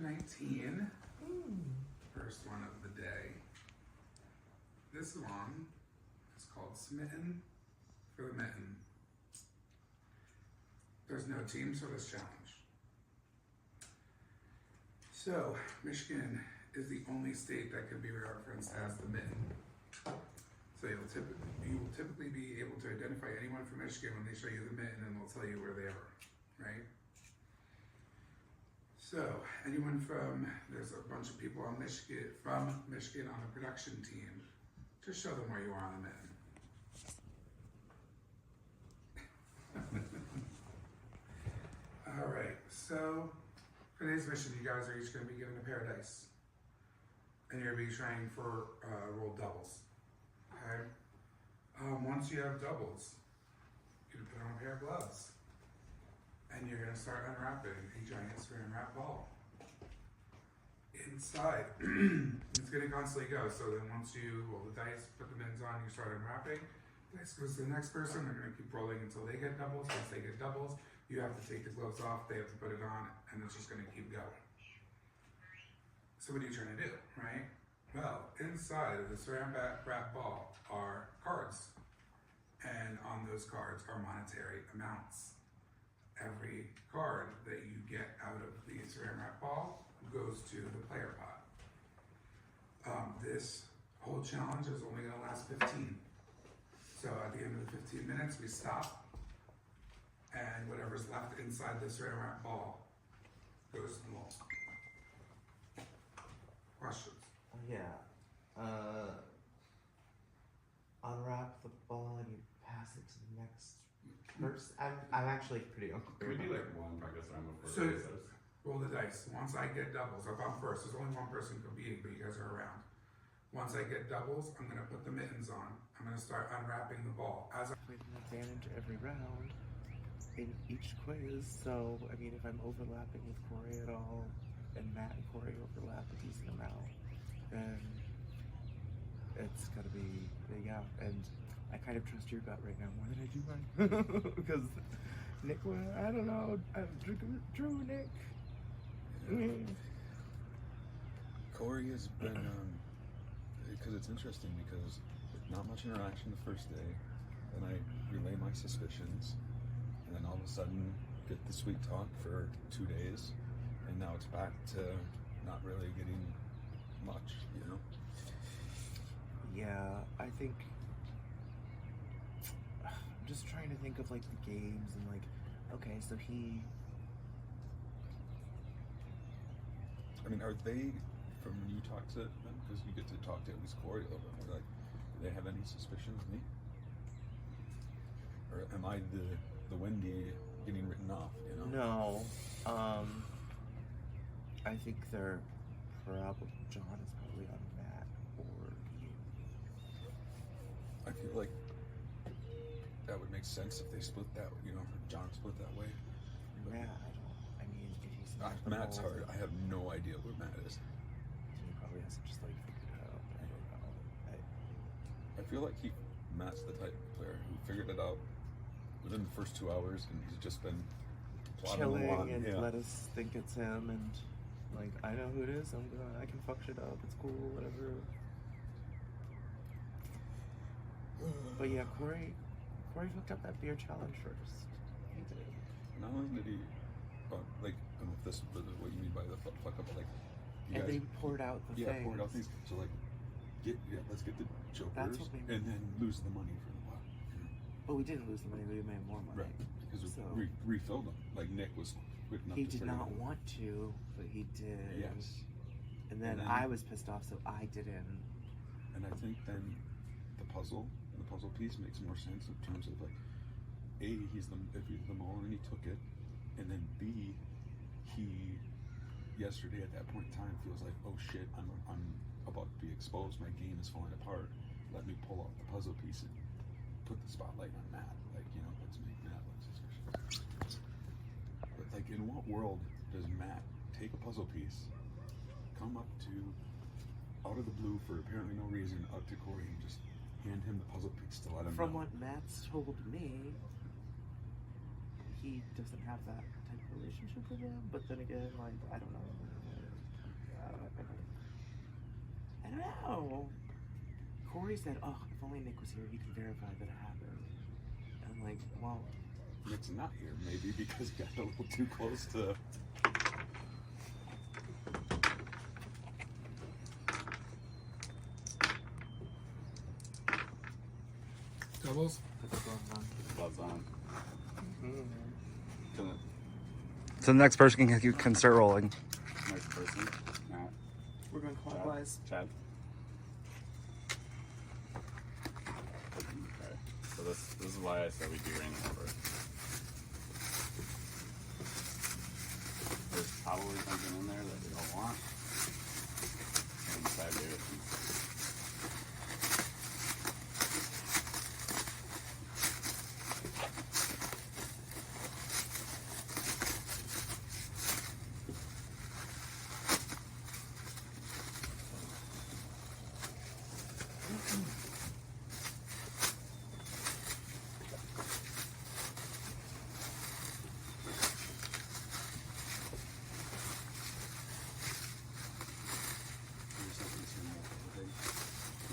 19. First one of the day. This one is called Smitten for the Mitten. There's no teams for this challenge. So, Michigan is the only state that can be referenced as the Mitten. So you will typically be able to identify anyone from Michigan when they show you the mitten, and they'll tell you where they are, right? So anyone there's a bunch of people from Michigan on the production team. Just show them where you are on the mitten. All right, so for today's mission, you guys are each going to be given a pair of dice, and you're going to be trying for rolled doubles. Okay. Once you have doubles, you're going to put on a pair of gloves. And you're going to start unwrapping a giant saran wrap ball. Inside, it's going to constantly go. So then once you roll the dice, put the mittens on, you start unwrapping. Dice goes to the next person. They're going to keep rolling until they get doubles. Once they get doubles, you have to take the gloves off. They have to put it on, and it's just going to keep going. So what are you trying to do, right? Well, inside of the saran wrap ball are cards, and on those cards are monetary amounts. Every card that you get out of the saran wrap ball goes to the player pot. This whole challenge is only going to last 15. So at the end of the 15 minutes, we stop, and whatever's left inside the saran wrap ball goes to the wall. Questions? Yeah. Unwrap the ball and you pass it to the next person. I'm actually pretty unclear. Could we do like one practice round before So, the races? roll the dice. Once I get doubles, if I'm first, there's only one person competing, but you guys are around. Once I get doubles, I'm going to put the mittens on. I'm going to start unwrapping the ball. With an advantage every round in each quiz, so I mean, if I'm overlapping with Corey at all, and Matt and Corey overlap a decent amount, then it's gotta be, yeah, and I kind of trust your gut right now more than I do mine. Because Nick, I don't know, I'm Drew, Nick. Corey has been, because it's interesting because not much interaction the first day, then I relay my suspicions, and then all of a sudden get the sweet talk for 2 days, and now it's back to not really getting much, you know? Yeah, I think, I'm just trying to think of like the games and like, okay, so he... I mean, are they, from when you talk to them, because you get to talk to at least Corey a little bit more, like, do they have any suspicions of me? Or am I the Wendy getting written off, you know? No, I think they're probably, John is probably on Matt or you. I feel like that would make sense if they split that, you know, if John split that way. Matt, I mean, if he's not Matt's hard. I have no idea what Matt is. he probably has to just like figure it out. I don't know. I feel like Matt's the type of player who figured it out within the first 2 hours, and he's just been plodding Chilling along. and Yeah. let us think it's him, and like I know who it is. I can fuck shit up. It's cool, whatever. But yeah, Corey fucked up that beer challenge first. He did. Not only did he, like, I don't know if this is what you mean by the fuck up, but like, you And guys, they poured out the things. poured out things. So like, let's get the jokers, That's what they- and then lose the money for the pot. But we didn't lose the money. We made more money. Right, because So- we refilled them. Like Nick was quick enough He to did figure not it out. want to, but he did. Yes. And then I was pissed off, so I didn't. And I think then the puzzle piece makes more sense in terms of like, A, he's the mauler and he took it, and then B, he yesterday at that point in time feels like, oh shit, I'm about to be exposed, my game is falling apart. Let me pull out the puzzle piece and put the spotlight on Matt. Like, you know, let's make Matt look suspicious. But like, in what world does Matt take a puzzle piece, come up to, out of the blue for apparently no reason, up to Corey and just hand him the puzzle piece to let him From know? what Matt's told me, he doesn't have that type of relationship with him. But then again, like, I don't know. I don't know. Corey said, "Oh, if only Nick was here, he could verify that it happened." And I'm like, "Well, Nick's not here, maybe because he got a little too close to." Doubles? put the gloves on." Gloves on. Can it, So the next person can start rolling. next person, Matt, We're going clockwise. Chad. Okay. So this is why I said we do random number. There's probably something in there that we don't want. And Chad gave it to me.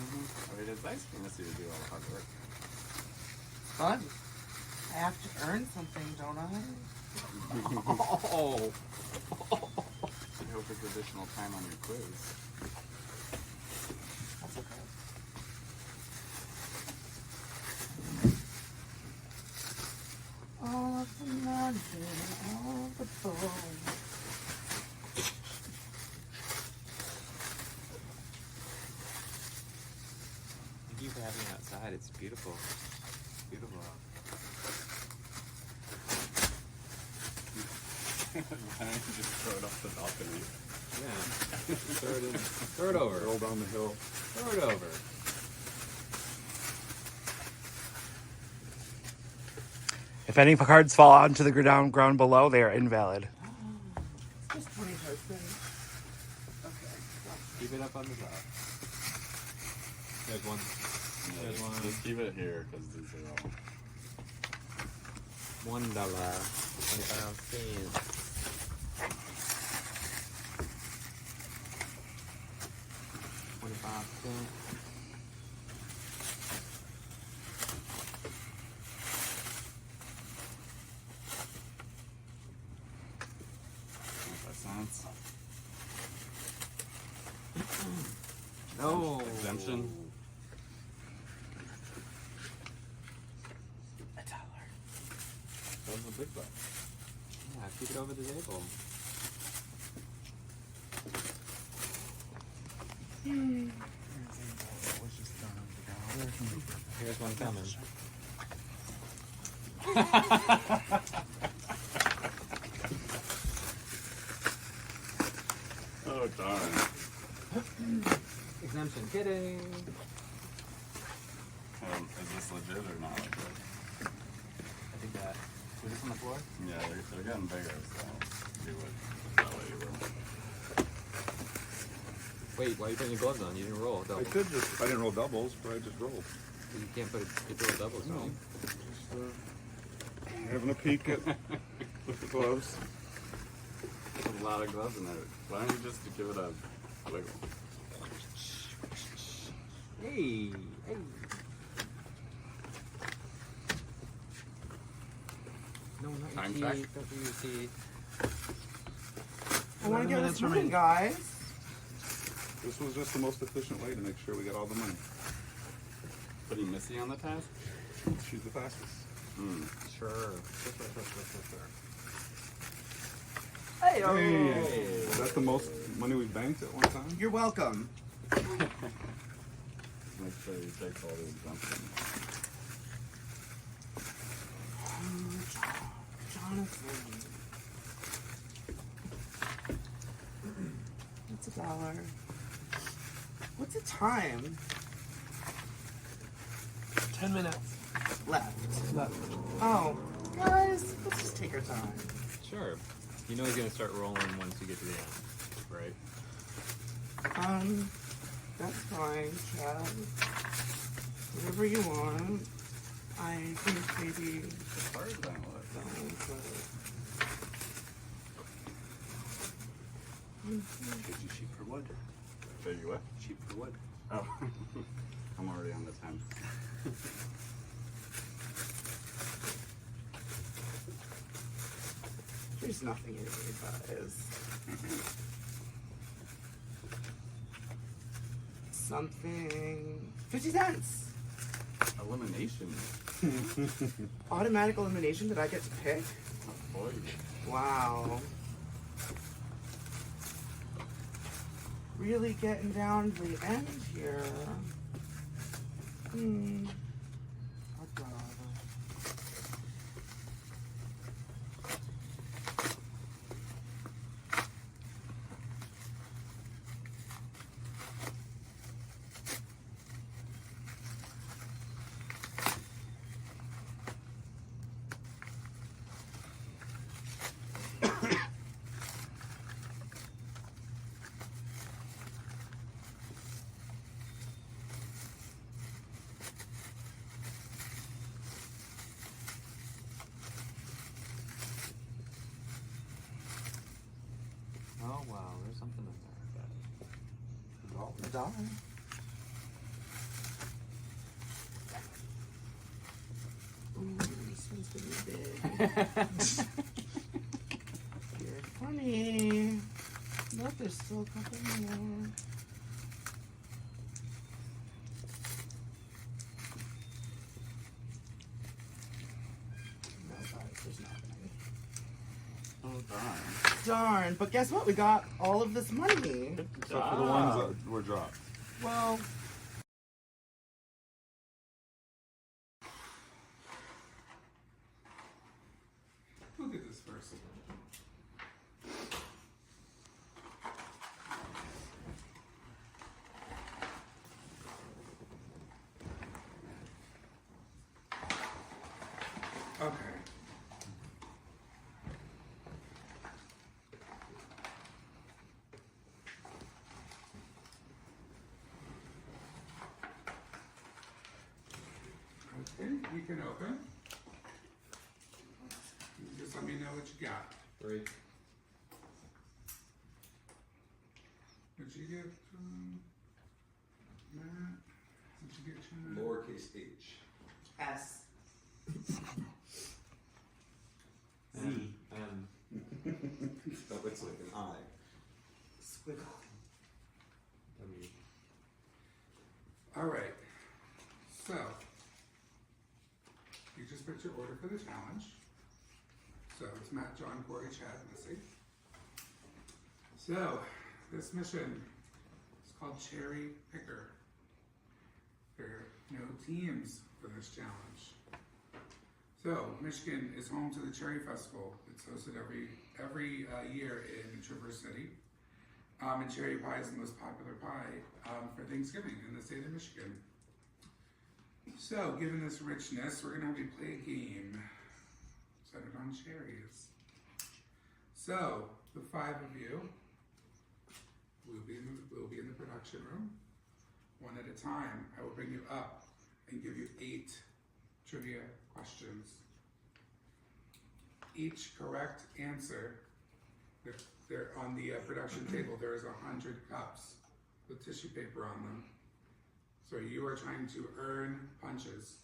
I mean, it's nice for Missy to do all the hard work. Fun. I have to earn something, don't I? Oh. I hope it's additional time on your quiz. That's okay. All of the magic, all the bones. Thank you for having me outside. It's beautiful. Beautiful out. Why don't you just throw it off the balcony? Yeah. Throw it in. Throw it over. Roll down the hill. Throw it over. If any cards fall onto the ground below, they are invalid. Just 20%. Okay. Keep it up on the top. There's one. Yeah, There's one. just keep it here because these are all. $1. 25 cents. $0.25. Cents. No. Exemption. $1. That was a big buck. Yeah, keep it over the table. Here's one coming. Oh darn. Exemption. Kidding. Is this legit or not legit? I think that. Was this on the floor? Yeah, they're getting bigger, so you would. That way you will. Wait, why are you putting your gloves on? You didn't roll double. I didn't roll doubles, but I just rolled. You can't get the doubles, No. right? Having a peek at with the gloves. There's a lot of gloves in there. Why don't you just give it a wiggle? Hey, hey. No, not Time your check. teeth. Don't do your teeth. I want to get 11 this minutes money, remaining. guys. This was just the most efficient way to make sure we got all the money. Putting Missy on the task? She's the fastest. Sure. Hey, Hey! Is that the most money we've banked at one time? You're welcome. Make sure you take all the exemptions. Jonathan. What's $1? What's the time? 10 minutes. Left. Oh, guys, let's just take our time. Sure. You know he's gonna start rolling once you get to the end, right? That's fine, Chad. Whatever you want. I think maybe. As far as I know, Did you sheep for wood? Tell you what? Sheep for wood. Oh. I'm already on the 10. There's nothing in here, guys. Something. 50 cents! Elimination. Automatic elimination that I get to pick? Boy. Wow. Really getting down to the end here. I'd rather. Oh wow, there's something in there. A dollar. Ooh, this one's gonna be big. You're funny. Nope, there's still a couple more. No, guys, there's nothing. Oh, darn. Darn, but guess what? We got all of this money. Except for the ones that were dropped. Well, We'll do this first. Okay. Okay, you can open. You just let me know what you got. 3. What'd you get from Matt? What'd you get, Chad? Lowercase h. S. Z. That looks like an I. Squiggle. W. All right. So, you just put your order for the challenge. So it's Matt, John, Corey, Chad, Missy. So, this mission is called Cherry Picker. There are no teams for this challenge. So, Michigan is home to the Cherry Festival. It's hosted every year in Traverse City. And cherry pie is the most popular pie for Thanksgiving in the state of Michigan. So, given this richness, we're gonna have you play a game centered on cherries. So, the 5 of you will be in the production room. One at a time, I will bring you up and give you 8 trivia questions. Each correct answer, they're on the production table, there is 100 cups with tissue paper on them. So you are trying to earn punches.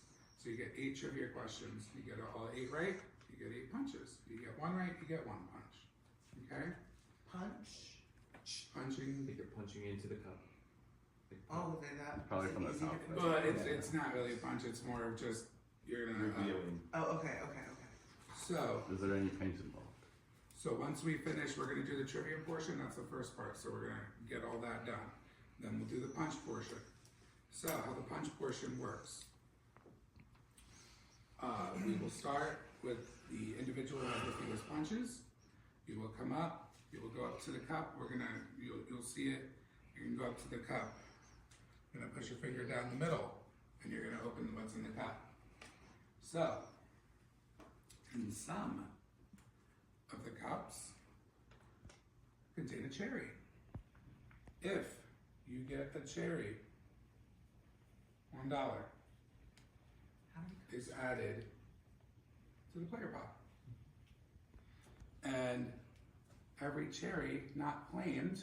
So you get 8 trivia questions. You get all 8 right, you get 8 punches. You get 1 right, you get 1 punch. Okay? Punch. Punching. Like you're punching into the cup. Oh, then that. Probably is it from the easy to top, punch But in? it's not really a punch, it's more of just, you're gonna, Revealing. Oh, okay. so, Is there any paint involved? So once we finish, we're gonna do the trivia portion, that's the first part, so we're gonna get all that done. Then we'll do the punch portion. So how the punch portion works. We will start with the individual who has the fewest punches. You will come up, you will go up to the cup, you'll see it, you can go up to the cup. You're gonna push your finger down the middle, and you're gonna open what's in the cup. So, and some of the cups contain a cherry. If you get a cherry, $1 is added to the player pot. And every cherry not claimed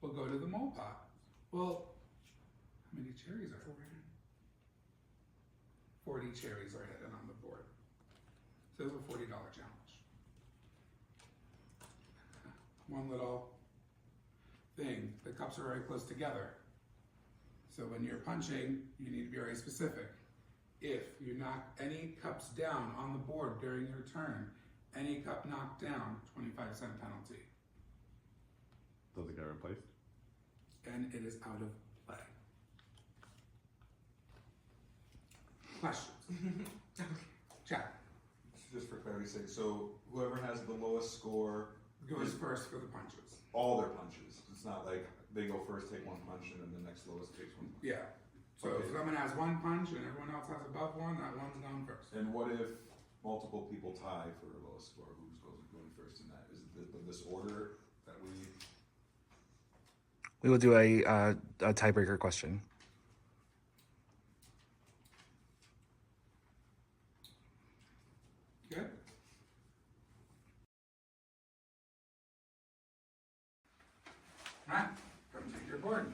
will go to the mole pot. Well, how many cherries are there? 40 cherries are hidden on the board. So it's a $40 challenge. One little thing, the cups are very close together. So when you're punching, you need to be very specific. If you knock any cups down on the board during your turn, any cup knocked down, 25-cent penalty. Does it get replaced? And it is out of play. Questions? Chat. Just for clarity's sake, so whoever has the lowest score, Goes first for the punches. all their punches. It's not like they go first, take one punch, and then the next lowest takes one punch. Yeah. So Okay. if someone has one punch and everyone else has above one, that one's gone first. And what if multiple people tie for the lowest score? Who's going first in that? Is it this order that we? We will do a tiebreaker question. Good? Right, come take your board.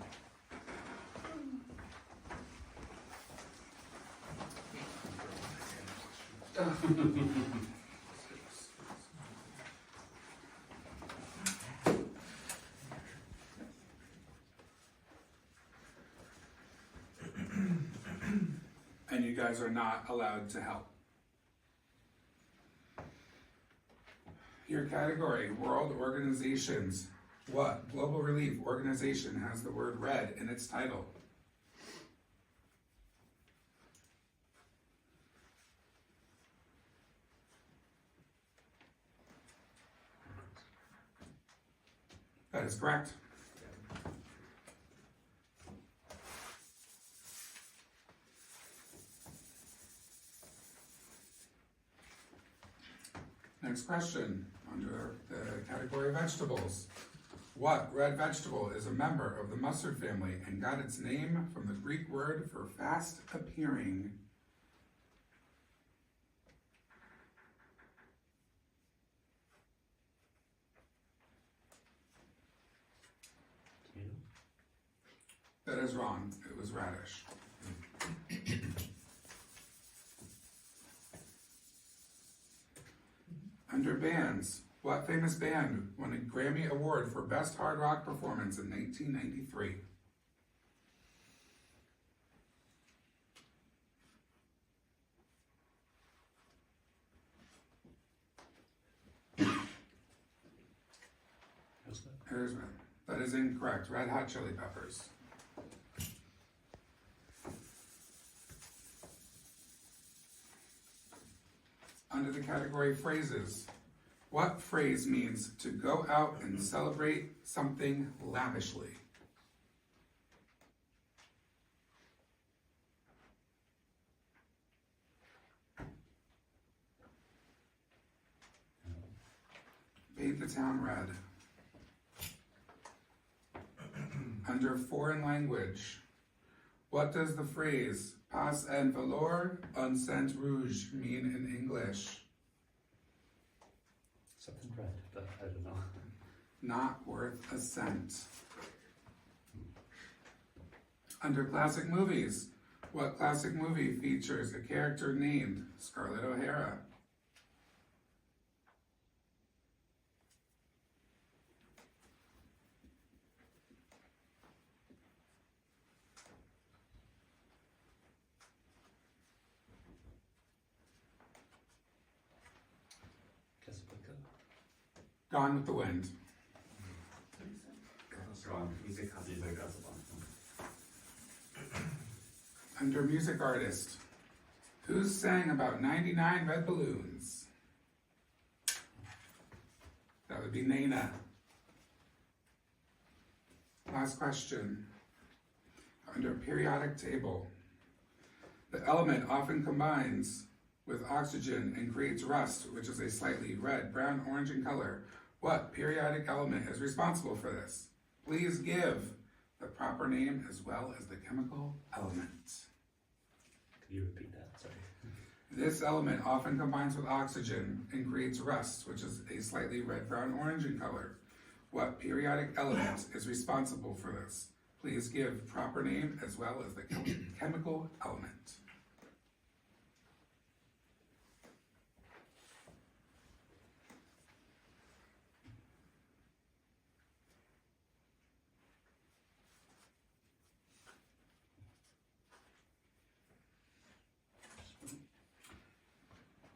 And you guys are not allowed to help. Your category, World Organizations. What global relief organization has the word red in its title? That is correct. Next question, under the category vegetables. What red vegetable is a member of the mustard family and got its name from the Greek word for fast appearing? That is wrong. It was radish. Under bands, what famous band won a Grammy Award for Best Hard Rock Performance in 1993? Aerosmith. That is incorrect. Red Hot Chili Peppers. Under the category phrases, what phrase means to go out and celebrate something lavishly? Paint the town red. Under foreign language, what does the phrase "pas en valeur un cent rouge" mean in English? Something red, but I don't know. Not worth a cent. Under classic movies, what classic movie features a character named Scarlett O'Hara? Casablanca. Gone with the Wind. Swan. Music Casablanca. Under music artist, who sang about 99 red balloons? That would be Nana. Last question. Under periodic table, the element often combines with oxygen and creates rust, which is a slightly red, brown, orange in color. What periodic element is responsible for this? Please give the proper name as well as the chemical element. Could you repeat that? Sorry. This element often combines with oxygen and creates rust, which is a slightly red, brown, orange in color. What periodic element is responsible for this? Please give proper name as well as the chemical element.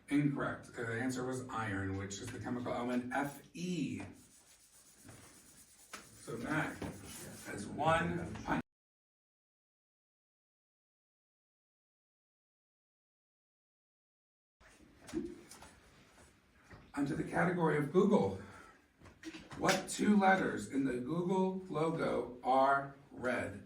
Incorrect. The answer was iron, which is the chemical element Fe. So Mac has 1 punch. Onto the category of Google. What 2 letters in the Google logo are red?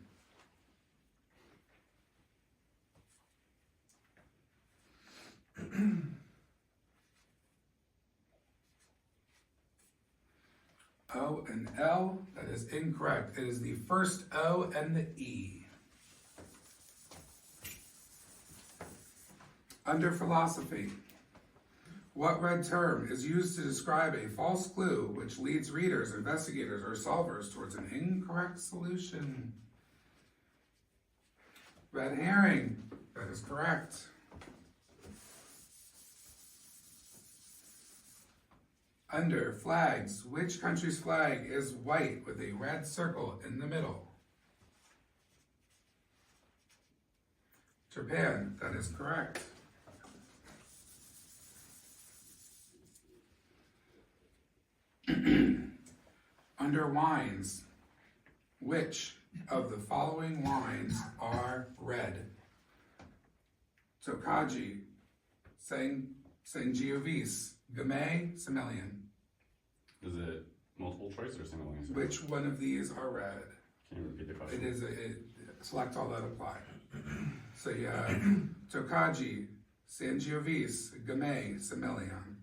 O and L, that is incorrect. It is the first O and the E. Under philosophy, what red term is used to describe a false clue which leads readers, investigators, or solvers towards an incorrect solution? Red herring, that is correct. Under flags, which country's flag is white with a red circle in the middle? Japan, that is correct. Under wines, which of the following wines are red? Tokaji, Sangiovese, Gamay, Semillon. Is it multiple choice or single answer? Which one of these are red? Can you repeat the question? It is select all that apply. So yeah, Tokaji, Sangiovese, Gamay, Semillon.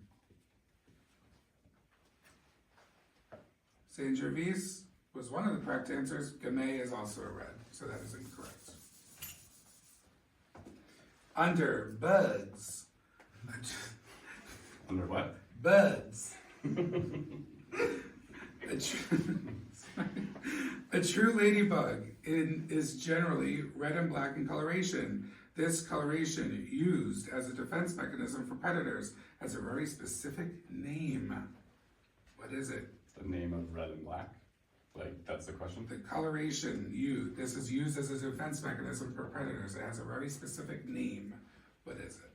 Sangiovese was one of the correct answers. Gamay is also a red, so that is incorrect. Under bugs. Under what? Buds. A true ladybug is generally red and black in coloration. This coloration, used as a defense mechanism for predators, has a very specific name. What is it? The name of red and black? Like, that's the question? The coloration, this is used as a defense mechanism for predators. It has a very specific name. What is it?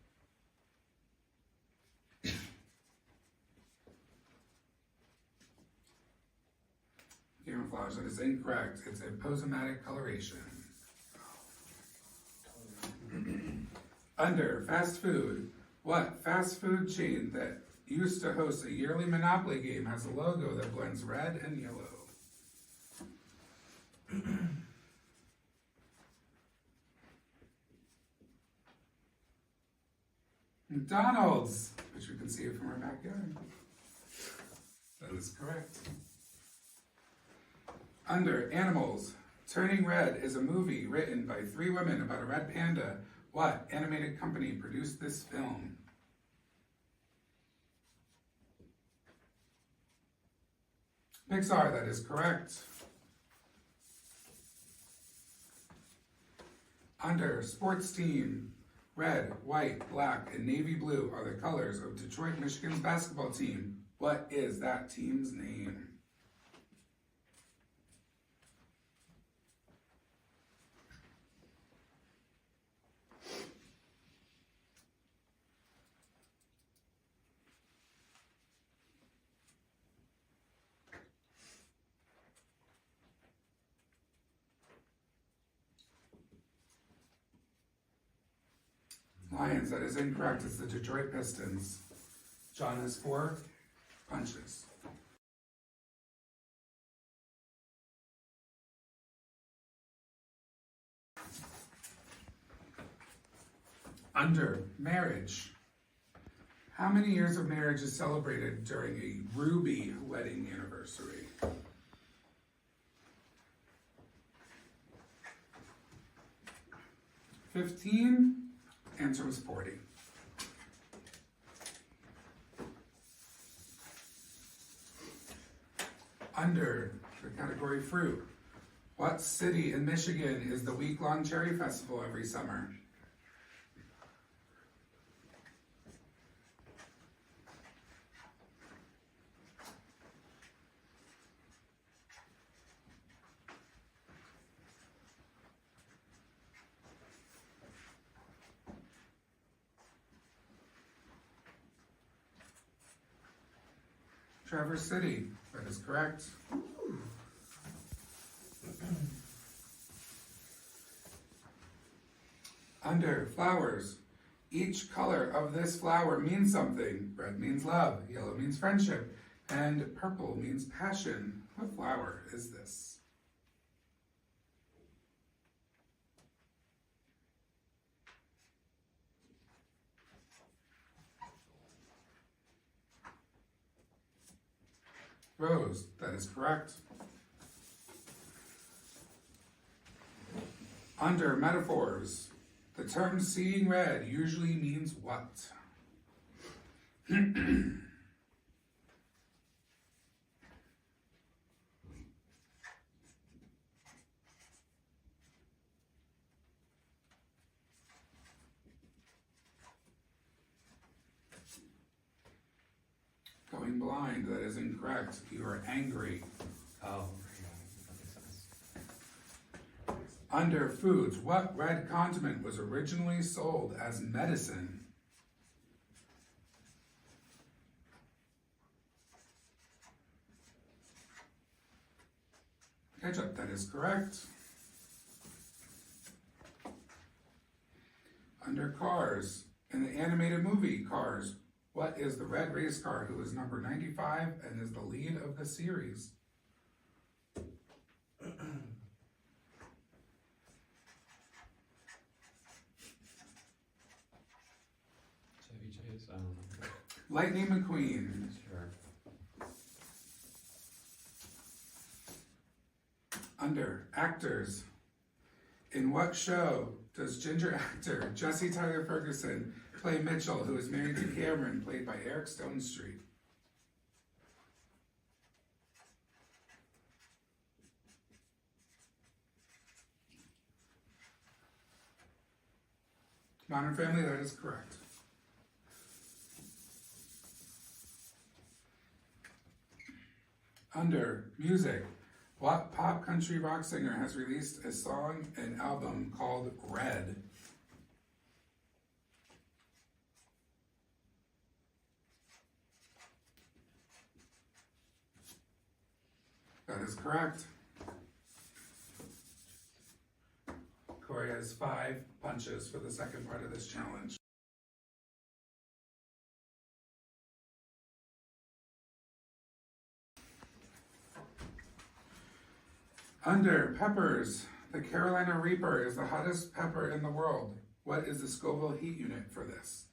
Camouflage, that is incorrect. It's a aposematic coloration. Under fast food, what fast food chain that used to host a yearly Monopoly game has a logo that blends red and yellow? McDonald's, which we can see it from our backyard. That is correct. Under animals, Turning Red is a movie written by 3 women about a red panda. What animated company produced this film? Pixar, that is correct. Under sports team, red, white, black, and navy blue are the colors of Detroit, Michigan's basketball team. What is that team's name? Lions, that is incorrect. It's the Detroit Pistons. John has 4 punches. Under marriage, how many years of marriage is celebrated during a ruby wedding anniversary? 15. Answer was 40. Under the category fruit, what city in Michigan is the week-long cherry festival every summer? Traverse City, that is correct. Under flowers, each color of this flower means something. Red means love, yellow means friendship, and purple means passion. What flower is this? Rose, that is correct. Under metaphors, the term seeing red usually means what? Going blind, that is incorrect. You are angry. Oh, yeah, that makes sense. Under foods, what red condiment was originally sold as medicine? Ketchup, that is correct. Under cars, in the animated movie Cars, what is the red race car who is number 95 and is the lead of the series? Chevy Chase, I don't know. Lightning McQueen. Sure. Under actors, in what show does ginger actor Jesse Tyler Ferguson play Mitchell, who is married to Cameron, played by Eric Stone Street? Modern Family, that is correct. Under music, what pop country rock singer has released a song and album called Red? That is correct. Corey has 5 punches for the second part of this challenge. Under peppers, the Carolina Reaper is the hottest pepper in the world. What is the Scoville heat unit for this?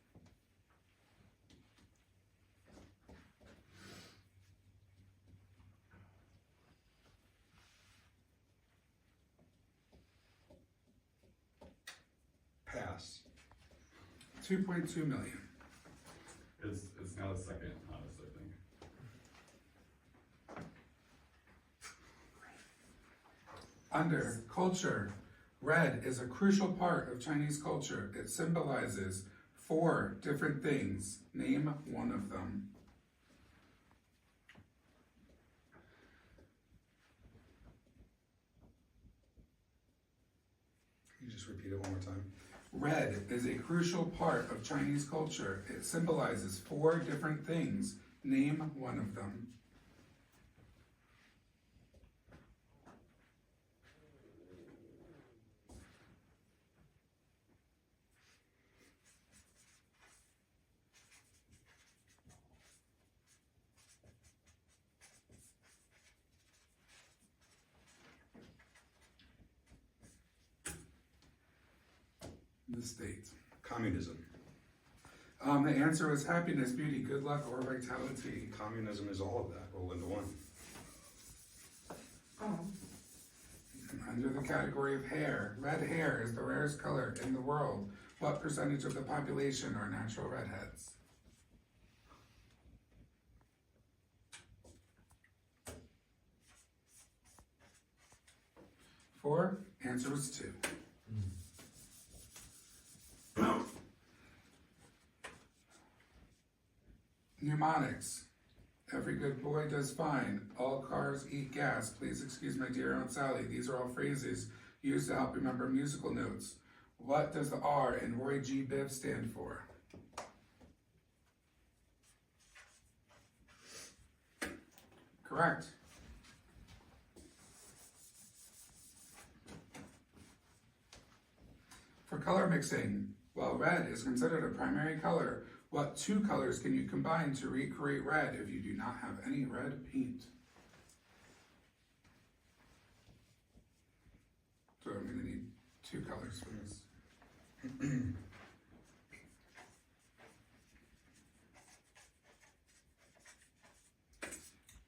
Pass. 2.2 million. It's now the second hottest, I think. Under culture, red is a crucial part of Chinese culture. It symbolizes 4 different things. Name one of them. Can you just repeat it one more time? Red is a crucial part of Chinese culture. It symbolizes 4 different things. Name one of them. The state. Communism. The answer was happiness, beauty, good luck, or vitality. Communism is all of that rolled into one. Under the category of hair, red hair is the rarest color in the world. What percentage of the population are natural redheads? 4? Answer was 2. Mnemonics. Every good boy does fine. All cars eat gas. Please excuse my dear Aunt Sally. These are all phrases used to help remember musical notes. What does the R in Roy G. Biv stand for? Correct. For color mixing, while red is considered a primary color, what 2 colors can you combine to recreate red if you do not have any red paint? So I'm going to need 2 colors for this.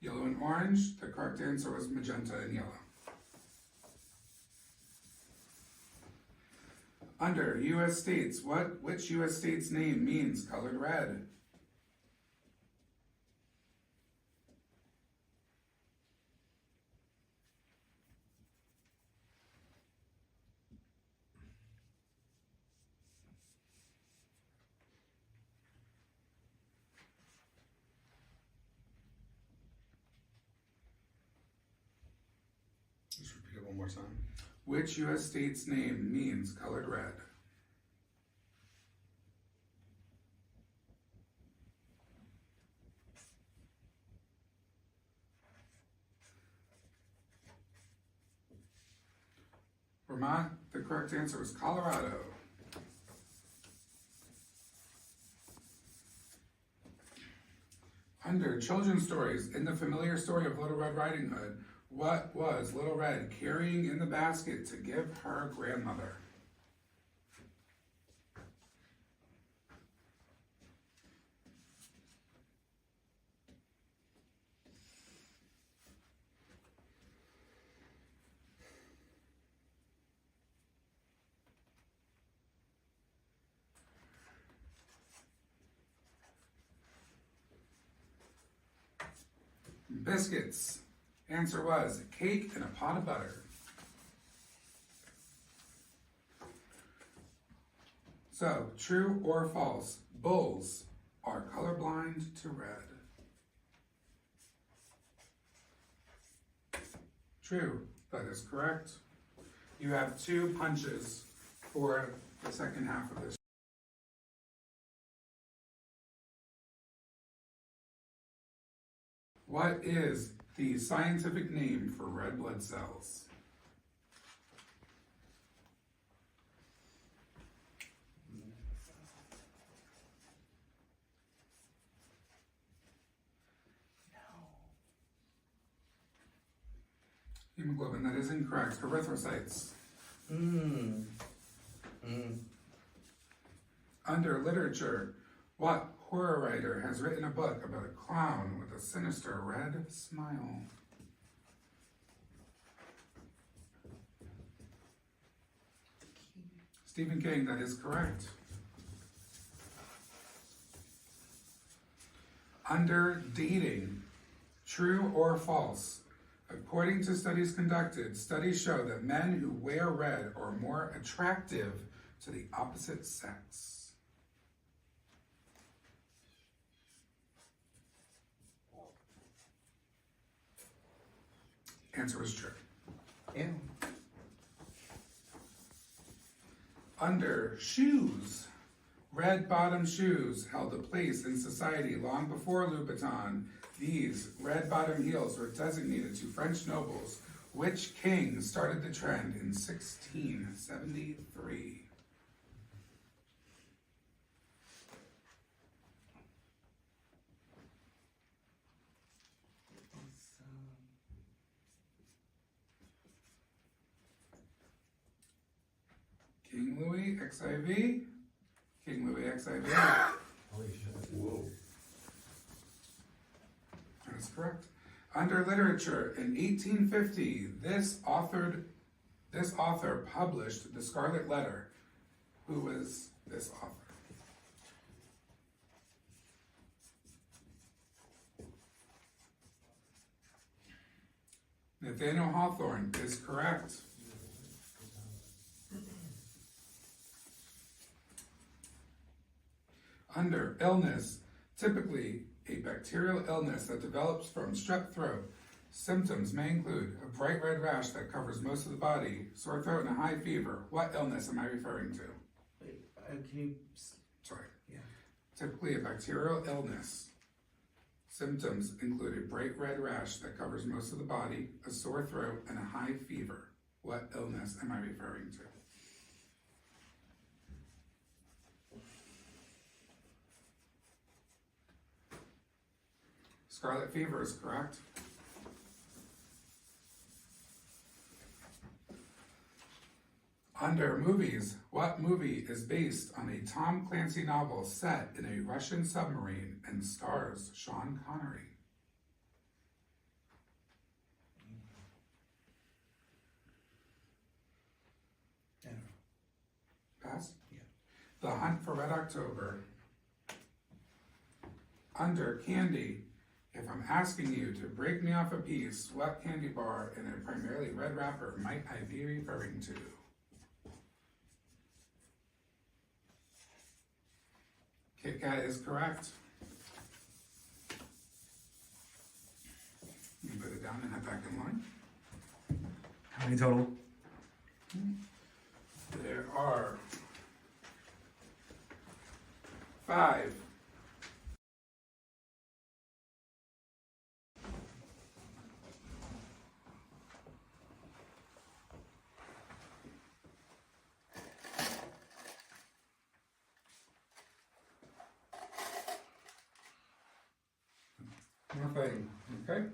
Yellow and orange, the correct answer was magenta and yellow. Under U.S. states, which U.S. state's name means colored red? Just repeat it one more time. Which U.S. state's name means colored red? Vermont, the correct answer was Colorado. Under children's stories, in the familiar story of Little Red Riding Hood, what was Little Red carrying in the basket to give her grandmother? Biscuits. Answer was cake and a pot of butter. So, true or false, bulls are colorblind to red. True, that is correct. You have 2 punches for the second half of this. What is the scientific name for red blood cells? Hemoglobin, that is incorrect. Erythrocytes. Under literature, what horror writer has written a book about a clown with a sinister red smile? Stephen King, that is correct. Under dating, true or false? According to studies conducted, studies show that men who wear red are more attractive to the opposite sex. Answer was true. Ew. Under shoes, red bottom shoes held a place in society long before Louboutin. These red bottom heels were designated to French nobles. Which king started the trend in 1673? King Louis XIV? King Louis XIV. Holy shit. Whoa. That is correct. Under literature, in 1850, this author published The Scarlet Letter. Who was this author? Nathaniel Hawthorne is correct. Under illness, typically a bacterial illness that develops from strep throat. Symptoms may include a bright red rash that covers most of the body, sore throat, and a high fever. What illness am I referring to? Wait, can you? Sorry. Yeah. Typically a bacterial illness. Symptoms include a bright red rash that covers most of the body, a sore throat, and a high fever. What illness am I referring to? Scarlet fever is correct. Under movies, what movie is based on a Tom Clancy novel set in a Russian submarine and stars Sean Connery? Pass? Yeah. The Hunt for Red October. Under candy, if I'm asking you to break me off a piece, what candy bar in a primarily red wrapper might I be referring to? Kit Kat is correct. You put it down and head back in line. How many total? There are 5. Nothing, okay?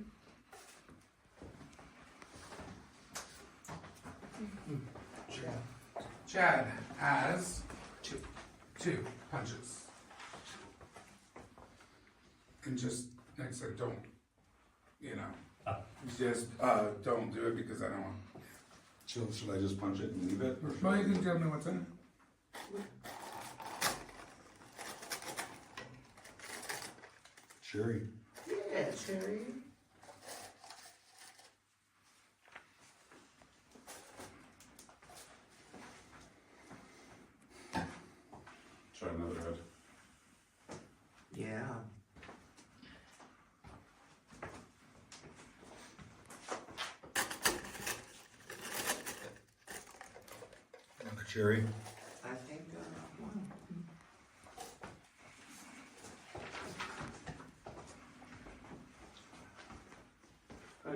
Chad has two punches. And just, like I said, don't, just don't do it because I don't want. Should I just punch it and leave it? Or should Well, I- you can tell me what's in it. Cherry. Yeah, cherry. Try another red. Yeah. Another cherry. I think one.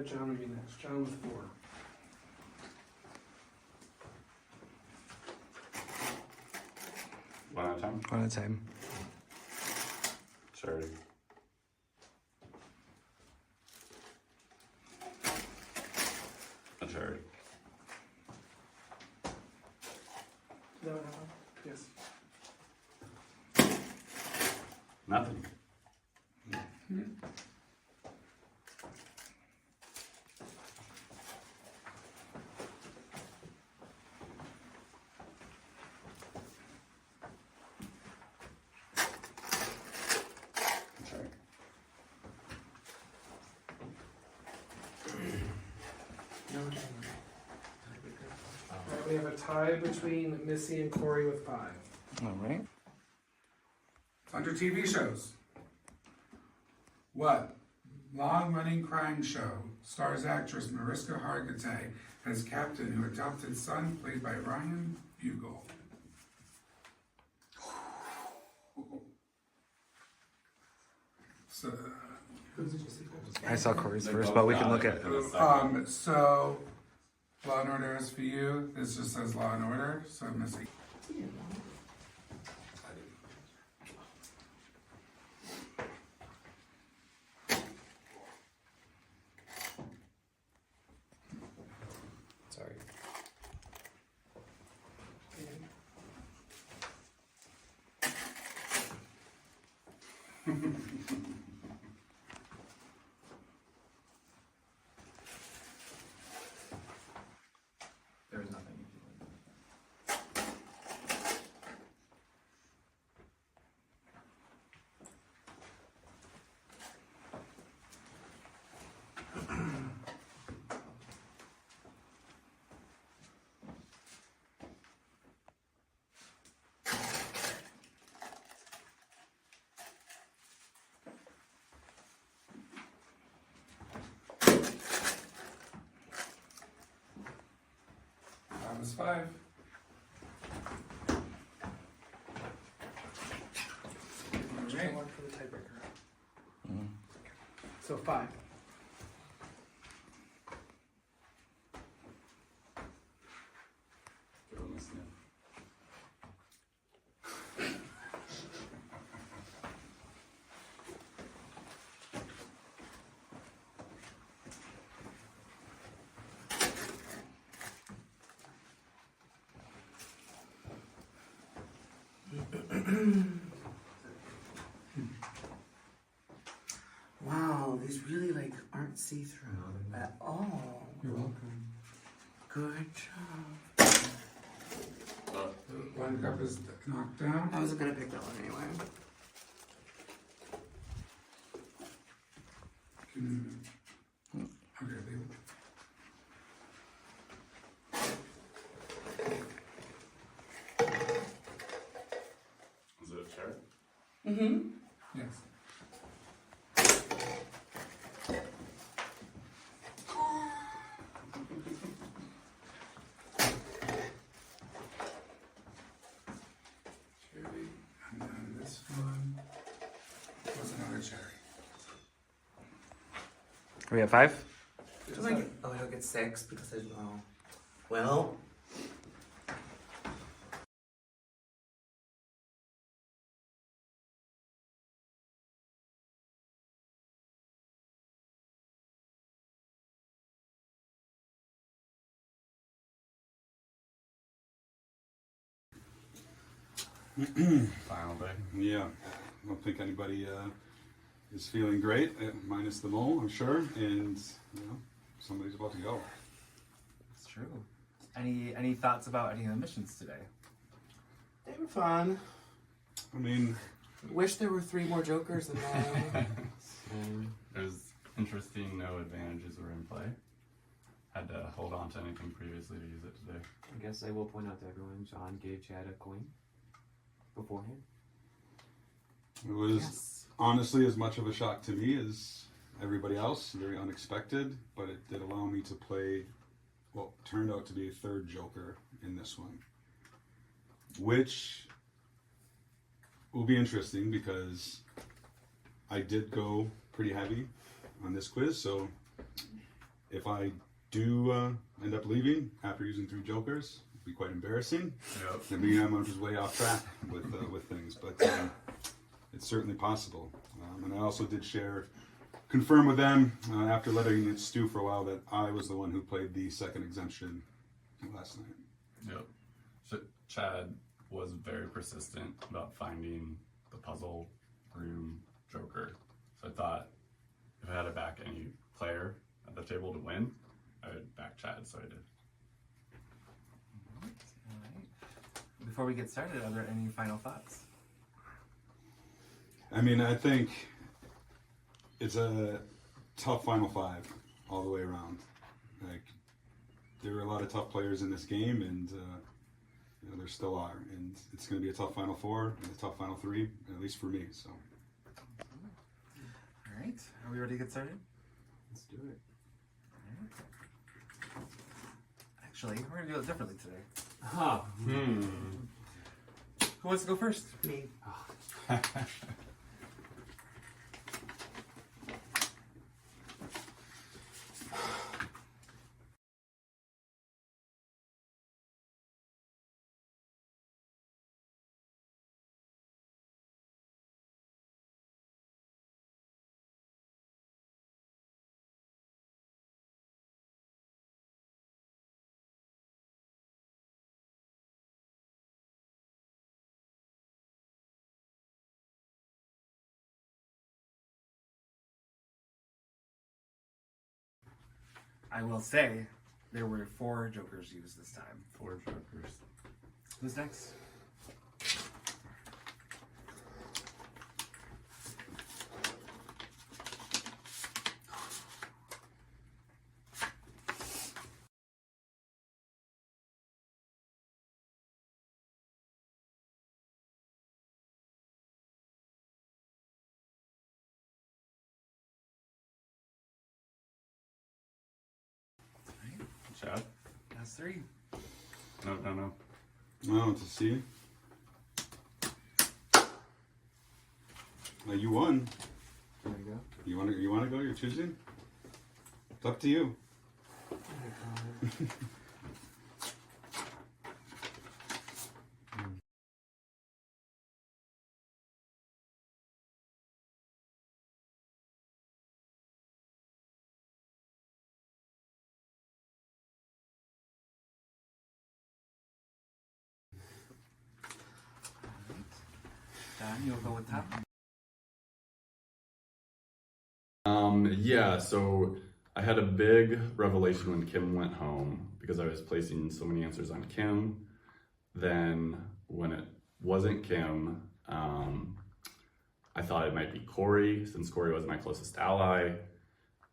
John would be next. John with 4. One at a time. One at a time. Cherry. A cherry. No, yes. Nothing. Cherry. No time. All right, we have a tie between Missy and Corey with 5. All right. Under TV shows. What long-running crime show stars actress Mariska Hargitay as Captain who adopted son played by Ryan Bugle? So, I saw Corey's first, but we can look at. so Law and Order is for you. This just says Law and Order. So Missy. Sorry. There's nothing. 5. Alright. One for the tiebreaker. So 5. Go listen. Wow, these really like aren't see-through at all. You're welcome. Good job. One cup is knocked down. I wasn't gonna pick that one anyway. Okay, leave it. Is it a chair? Mm-hmm. Yes. Cherry, and then this one was another cherry. Are we at 5? Oh, he'll get 6 because there's no. Well. Final day. Yeah, I don't think anybody is feeling great, minus the mole, I'm sure, and you know, somebody's about to go. It's true. Any thoughts about any of the missions today? They were fun. I mean, Wish there were 3 more jokers in there. It was interesting. No advantages were in play. Had to hold on to anything previously to use it today. I guess I will point out to everyone, John gave Chad a coin beforehand. it was honestly as much of a shock to me as everybody else, very unexpected, but it did allow me to play what turned out to be a 3rd joker in this one, which will be interesting because I did go pretty heavy on this quiz, so if I do end up leaving after using 3 jokers, it'd be quite embarrassing. Yep. I mean, I'm just way off track with things, but it's certainly possible. And I also did confirm with them after letting it stew for a while that I was the one who played the 2nd exemption last night. Yep. Chad was very persistent about finding the puzzle room joker. So I thought if I had to back any player at the table to win, I would back Chad, so I did. Alright. Before we get started, are there any final thoughts? I mean, I think it's a tough final 5 all the way around. Like, there were a lot of tough players in this game, and you know, there still are. And it's going to be a tough final 4 and a tough final 3, at least for me. So, Alright, are we ready to get started? Let's do it. Actually, we're gonna do it differently today. Huh. Who wants to go first? Me. I will say there were 4 jokers used this time. 4 jokers. Who's next? Chad? That's 3. No. Oh, to see. Well, you won. There you go. You wanna go? You're choosing? It's up to you. Oh my God. Dan, you'll go with that? Yeah, so I had a big revelation when Kim went home because I was placing so many answers on Kim. Then when it wasn't Kim, I thought it might be Corey, since Corey was my closest ally.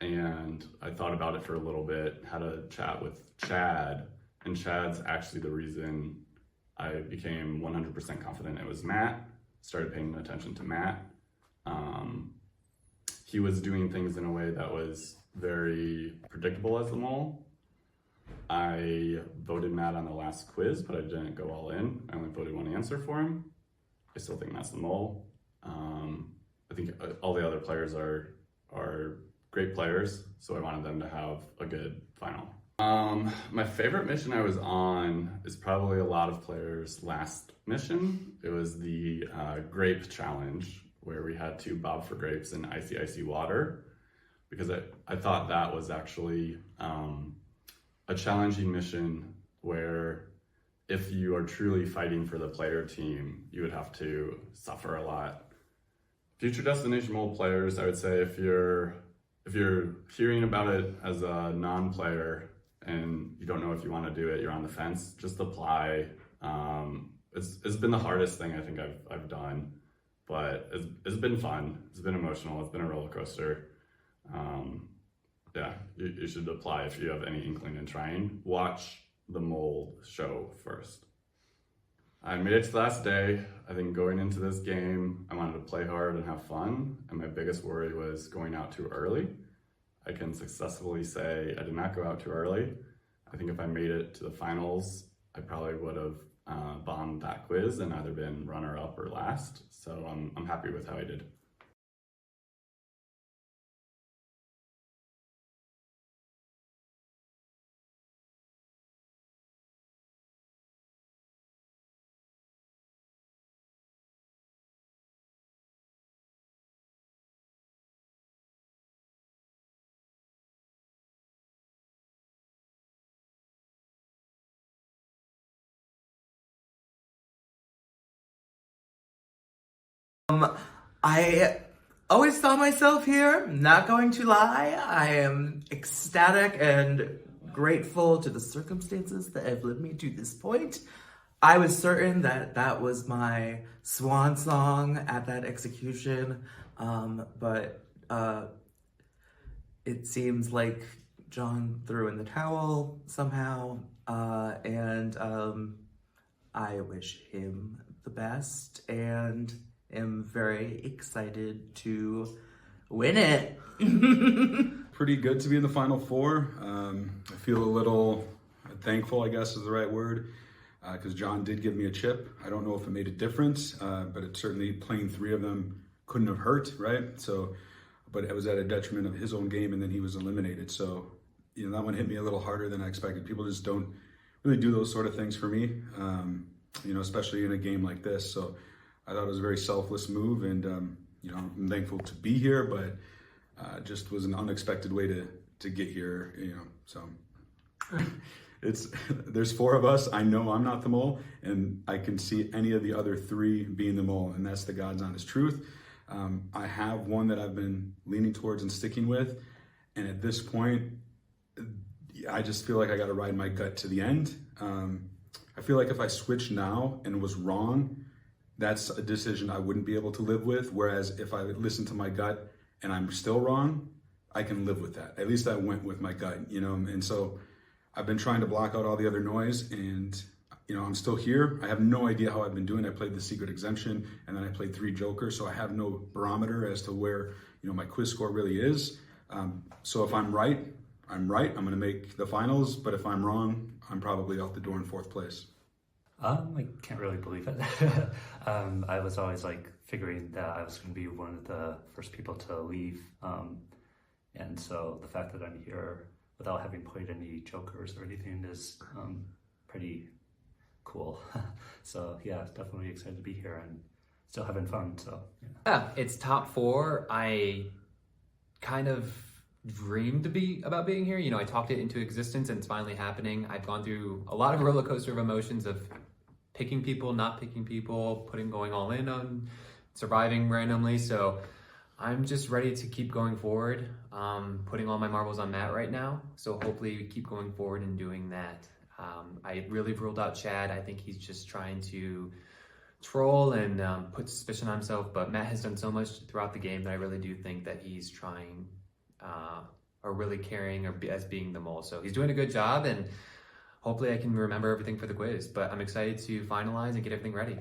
And I thought about it for a little bit, had a chat with Chad, and Chad's actually the reason I became 100% confident it was Matt, started paying attention to Matt. He was doing things in a way that was very predictable as the mole. I voted Matt on the last quiz, but I didn't go all in. I only voted one answer for him. I still think Matt's the mole. I think all the other players are great players, so I wanted them to have a good final. My favorite mission I was on is probably a lot of players' last mission. It was the grape challenge, where we had to bob for grapes in icy water, because I thought that was actually a challenging mission where if you are truly fighting for the player team, you would have to suffer a lot. Future Destination Mole players, I would say if you're hearing about it as a non-player and you don't know if you want to do it, you're on the fence, just apply. It's been the hardest thing I think I've done, but it's been fun. It's been emotional. It's been a roller coaster. Yeah, you should apply if you have any inkling in trying. Watch the mole show first. I made it to the last day. I think going into this game, I wanted to play hard and have fun, and my biggest worry was going out too early. I can successfully say I did not go out too early. I think if I made it to the finals, I probably would have bombed that quiz and either been runner-up or last. So I'm happy with how I did. I always saw myself here, not going to lie. I am ecstatic and grateful to the circumstances that have led me to this point. I was certain that that was my swan song at that execution, but it seems like John threw in the towel somehow, and I wish him the best and am very excited to win it. Pretty good to be in the Final Four. I feel a little thankful, I guess is the right word, because John did give me a chip. I don't know if it made a difference, but it certainly, playing three of them couldn't have hurt, right? So, but it was at a detriment of his own game, and then he was eliminated. So, you know, that one hit me a little harder than I expected. People just don't really do those sort of things for me, you know, especially in a game like this. So I thought it was a very selfless move, and you know, I'm thankful to be here, but just was an unexpected way to get here, you know. So there's four of us. I know I'm not the mole, and I can see any of the other three being the mole, and that's the God's honest truth. I have one that I've been leaning towards and sticking with, and at this point, I just feel like I got to ride my gut to the end. I feel like if I switch now and was wrong, that's a decision I wouldn't be able to live with. Whereas if I listen to my gut and I'm still wrong, I can live with that. At least I went with my gut, you know? And so I've been trying to block out all the other noise, and, you know, I'm still here. I have no idea how I've been doing. I played the secret exemption, and then I played 3 jokers. So I have no barometer as to where, you know, my quiz score really is. So if I'm right, I'm right, I'm gonna make the finals, but if I'm wrong, I'm probably out the door in 4th place. I can't really believe it. I was always like figuring that I was going to be one of the first people to leave. And so the fact that I'm here without having played any jokers or anything is pretty cool. So yeah, definitely excited to be here and still having fun. So Yeah, it's top 4. I kind of dreamed about being here. You know, I talked it into existence and it's finally happening. I've gone through a lot of roller coaster of emotions of picking people, not picking people, going all in on surviving randomly. So I'm just ready to keep going forward, putting all my marbles on Matt right now. So hopefully we keep going forward and doing that. I really ruled out Chad. I think he's just trying to troll and put suspicion on himself, but Matt has done so much throughout the game that I really do think that he's trying or really caring as being the mole. So he's doing a good job, and hopefully I can remember everything for the quiz, but I'm excited to finalize and get everything ready.